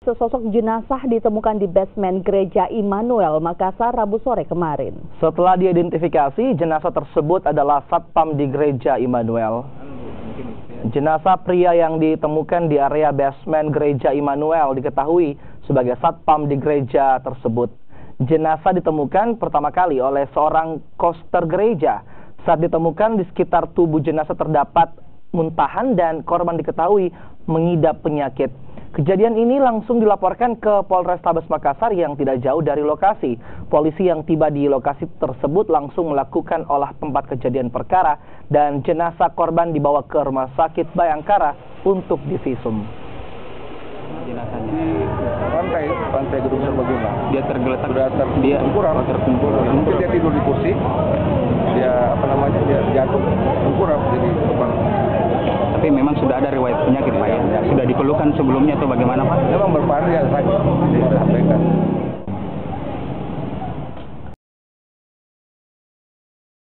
Sesosok jenazah ditemukan di basement Gereja Immanuel, Makassar, Rabu sore kemarin. Setelah diidentifikasi, jenazah tersebut adalah satpam di Gereja Immanuel. Jenazah pria yang ditemukan di area basement Gereja Immanuel diketahui sebagai satpam di gereja tersebut. Jenazah ditemukan pertama kali oleh seorang koster gereja. Saat ditemukan, di sekitar tubuh jenazah terdapat muntahan dan korban diketahui mengidap penyakit. Kejadian ini langsung dilaporkan ke Polrestabes Makassar yang tidak jauh dari lokasi. Polisi yang tiba di lokasi tersebut langsung melakukan olah tempat kejadian perkara dan jenazah korban dibawa ke Rumah Sakit Bayangkara untuk divisum. Jenazahnya pantai Gedung Serbaguna. Dia tergeletak, dia tertengkurap. Mungkin dia tidur di kursi, dia jatuh tengkurap jadi korban. Tapi memang sudah ada riwayat penyakit, Pak, ya? Sudah dikeluhkan sebelumnya atau bagaimana, Pak? Memang berpahari yang sakit, jadi sampaikan.